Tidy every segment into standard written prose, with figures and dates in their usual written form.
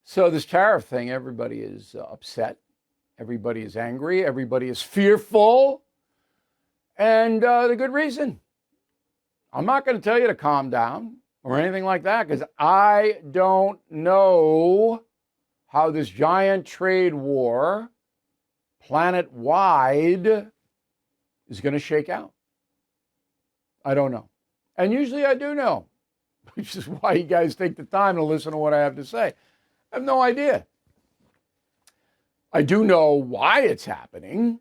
So this tariff thing, everybody is upset. Everybody is angry. Everybody is fearful. And the good reason. I'm not going to tell you to calm down or anything like that because I don't know how this giant trade war planet-wide is going to shake out. I don't know. And usually I do know, which is why you guys take the time to listen to what I have to say. I have no idea. I do know why it's happening.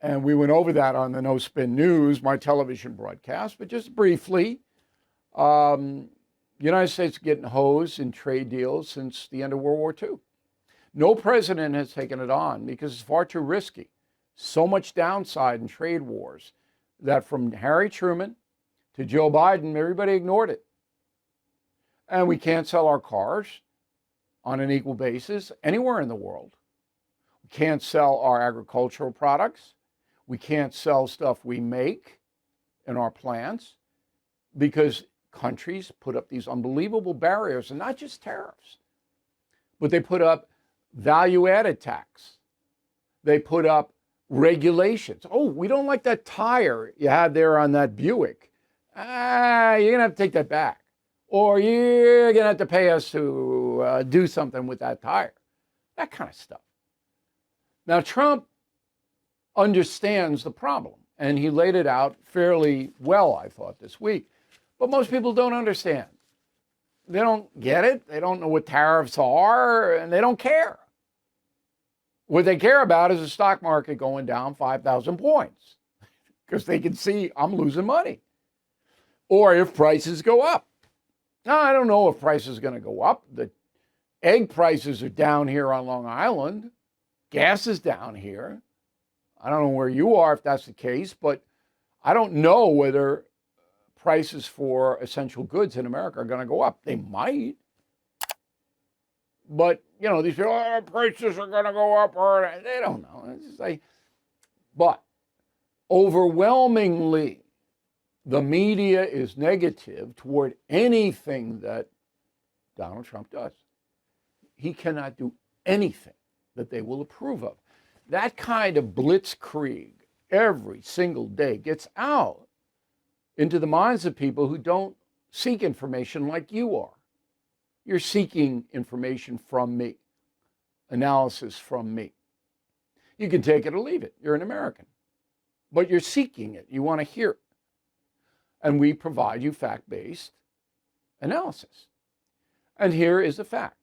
And we went over that on the No Spin News, my television broadcast. But just briefly, the United States is getting hosed in trade deals since the end of World War II. No president has taken it on because it's far too risky. So much downside in trade wars that from Harry Truman to Joe Biden, everybody ignored it. And we can't sell our cars on an equal basis anywhere in the world. We can't sell our agricultural products. We can't sell stuff we make in our plants because countries put up these unbelievable barriers, and not just tariffs, but they put up value-added tax. They put up regulations. Oh, we don't like that tire you had there on that Buick. You're going to have to take that back. Or you're going to have to pay us to do something with that tire. That kind of stuff. Now, Trump understands the problem, and he laid it out fairly well, I thought, this week. But most people don't understand. They don't get it. They don't know what tariffs are, and they don't care. What they care about is the stock market going down 5,000 points because they can see I'm losing money. Or if prices go up. Now, I don't know if prices are going to go up. The egg prices are down here on Long Island. Gas is down here. I don't know where you are if that's the case, but I don't know whether prices for essential goods in America are going to go up. They might. But, you know, these people, prices are going to go up, or they don't know. It's just like, but overwhelmingly, the media is negative toward anything that Donald Trump does. He cannot do anything that they will approve of. That kind of blitzkrieg every single day gets out into the minds of people who don't seek information like you are. You're seeking information from me, analysis from me. You can take it or leave it. You're an American. But you're seeking it. You want to hear it. And we provide you fact-based analysis. And here is the fact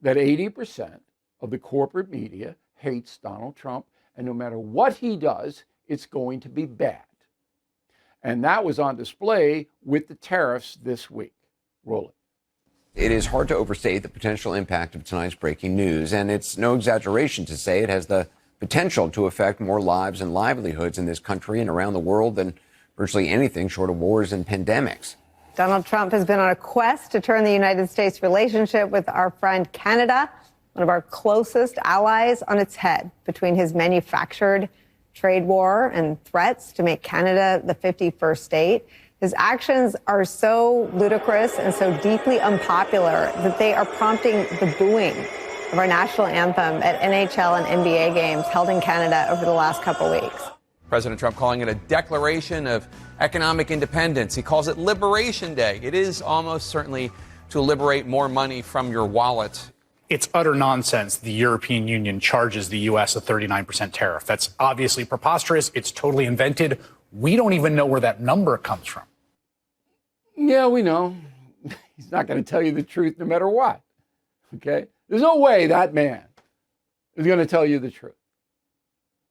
that 80% of the corporate media hates Donald Trump, and no matter what he does, it's going to be bad. And that was on display with the tariffs this week. Roll it. It is hard to overstate the potential impact of tonight's breaking news, and it's no exaggeration to say it has the potential to affect more lives and livelihoods in this country and around the world than virtually anything short of wars and pandemics. Donald Trump has been on a quest to turn the United States relationship with our friend Canada, one of our closest allies, on its head between his manufactured trade war and threats to make Canada the 51st state. His actions are so ludicrous and so deeply unpopular that they are prompting the booing of our national anthem at NHL and NBA games held in Canada over the last couple weeks. President Trump calling it a declaration of economic independence. He calls it Liberation Day. It is almost certainly to liberate more money from your wallet. It's utter nonsense. The European Union charges the U.S. a 39% tariff. That's obviously preposterous. It's totally invented. We don't even know where that number comes from. Yeah, we know. He's not going to tell you the truth no matter what. Okay? There's no way that man is going to tell you the truth.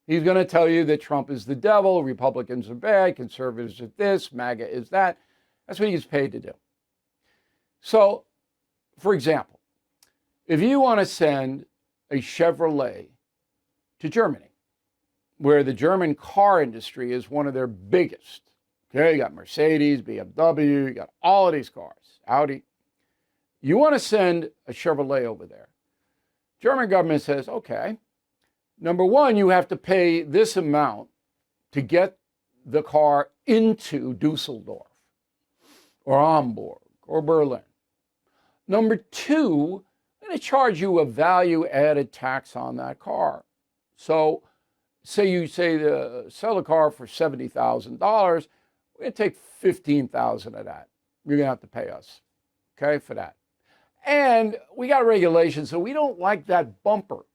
He's going to tell you that Trump is the devil, Republicans are bad, conservatives are this, MAGA is that. That's what he gets paid to do. So, for example, if you want to send a Chevrolet to Germany, where the German car industry is one of their biggest, okay, you got Mercedes, BMW, you got all of these cars, Audi. You want to send a Chevrolet over there. German government says, okay, number one, you have to pay this amount to get the car into Dusseldorf or Hamburg or Berlin. Number two, going to charge you a value-added tax on that car. So say you sell the car for $70,000, we're going to take $15,000 of that. You're going to have to pay us, okay, for that. And we got regulations, so we don't like that bumper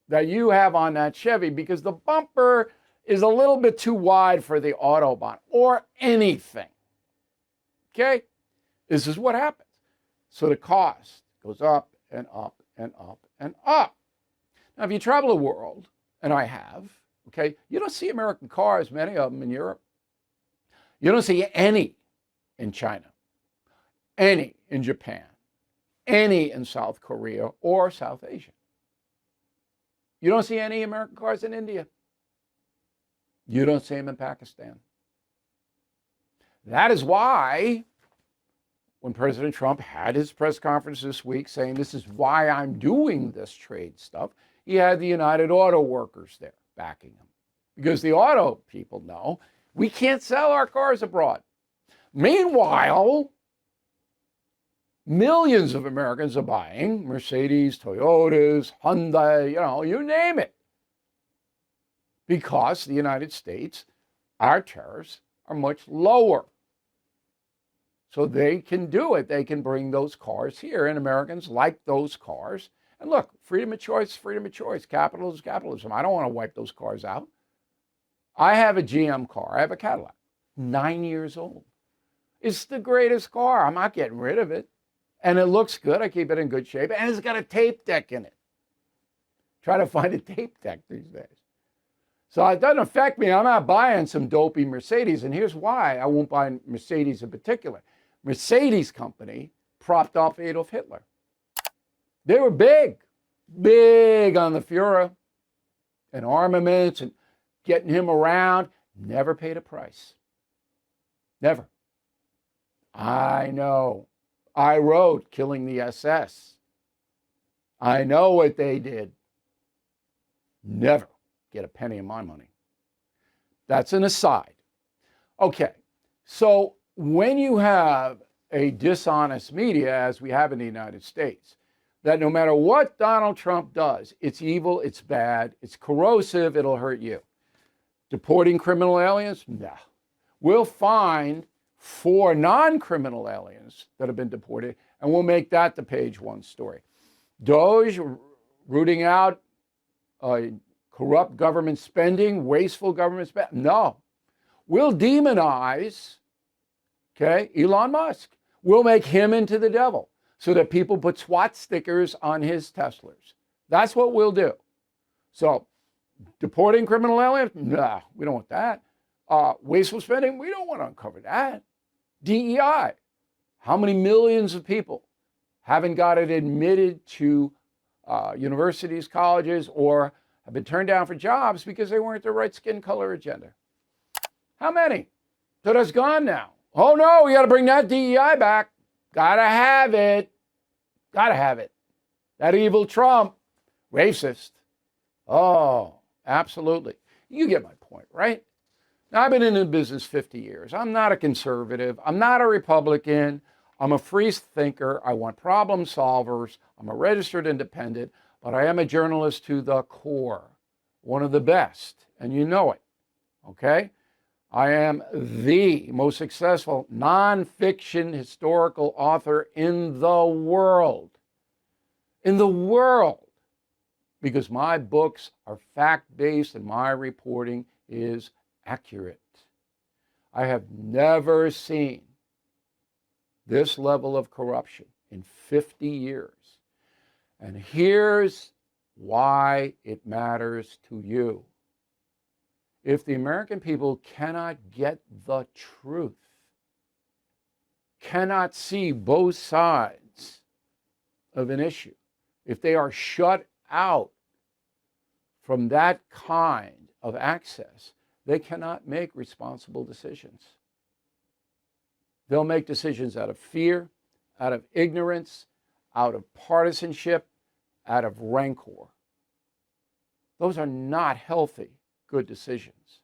that you have on that Chevy because the bumper is a little bit too wide for the Autobahn or anything. Okay? This is what happens. So the cost goes up and up and up and up. Now, if you travel the world, and I have, okay, you don't see American cars, many of them in Europe. You don't see any in China, any in Japan, any in South Korea or South Asia. You don't see any American cars in India. You don't see them in Pakistan. That is why when President Trump had his press conference this week saying this is why I'm doing this trade stuff, he had the United Auto Workers there backing him. Because the auto people know we can't sell our cars abroad. Meanwhile, millions of Americans are buying Mercedes, Toyotas, Hyundai, you name it. Because the United States, our tariffs are much lower. So they can do it. They can bring those cars here, and Americans like those cars. And look, freedom of choice, freedom of choice. Capitalism is capitalism. I don't want to wipe those cars out. I have a GM car. I have a Cadillac, 9 years old. It's the greatest car. I'm not getting rid of it. And it looks good. I keep it in good shape. And it's got a tape deck in it. Try to find a tape deck these days. So it doesn't affect me. I'm not buying some dopey Mercedes. And here's why I won't buy Mercedes in particular. Mercedes company propped up Adolf Hitler. They were big on the Führer and armaments and getting him around. Never paid a price. Never. I know. I wrote Killing the SS. I know what they did. Never get a penny of my money. That's an aside. Okay, so when you have a dishonest media, as we have in the United States, that no matter what Donald Trump does, it's evil, it's bad, it's corrosive, it'll hurt you. Deporting criminal aliens? No. We'll find 4 non-criminal aliens that have been deported, and we'll make that the page 1 story. Doge rooting out corrupt government spending, wasteful government spending? No. We'll demonize, okay, Elon Musk. We'll make him into the devil so that people put SWAT stickers on his Teslas. That's what we'll do. So, deporting criminal aliens? No, we don't want that. Wasteful spending? We don't want to uncover that. DEI. How many millions of people haven't got it admitted to universities, colleges, or have been turned down for jobs because they weren't the right skin color agenda? How many? So that's gone now. Oh no, we got to bring that DEI back. Gotta have it. Gotta have it. That evil Trump, racist. Oh, absolutely. You get my point, right? Now, I've been in the business 50 years. I'm not a conservative. I'm not a Republican. I'm a free thinker. I want problem solvers. I'm a registered independent, but I am a journalist to the core, one of the best, and you know it, okay? I am the most successful nonfiction historical author in the world. In the world. Because my books are fact-based and my reporting is accurate. I have never seen this level of corruption in 50 years. And here's why it matters to you. If the American people cannot get the truth, cannot see both sides of an issue, if they are shut out from that kind of access, they cannot make responsible decisions. They'll make decisions out of fear, out of ignorance, out of partisanship, out of rancor. Those are not healthy, good decisions.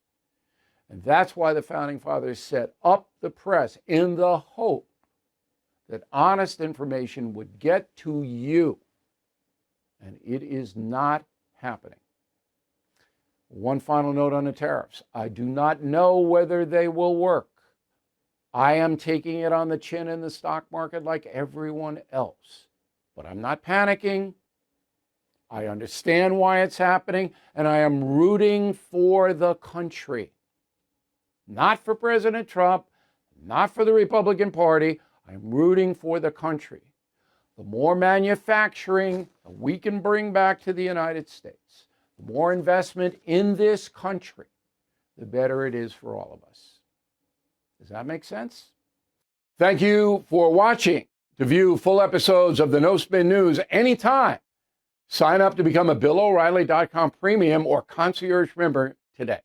And that's why the Founding Fathers set up the press in the hope that honest information would get to you And it is not happening. One final note on the tariffs. I do not know whether they will work. I am taking it on the chin in the stock market like everyone else. But I'm not panicking. I understand why it's happening, and I am rooting for the country. Not for President Trump, not for the Republican Party. I'm rooting for the country. The more manufacturing we can bring back to the United States, the more investment in this country, the better it is for all of us. Does that make sense? Thank you for watching. To view full episodes of the No Spin News anytime, sign up to become a BillO'Reilly.com premium or concierge member today.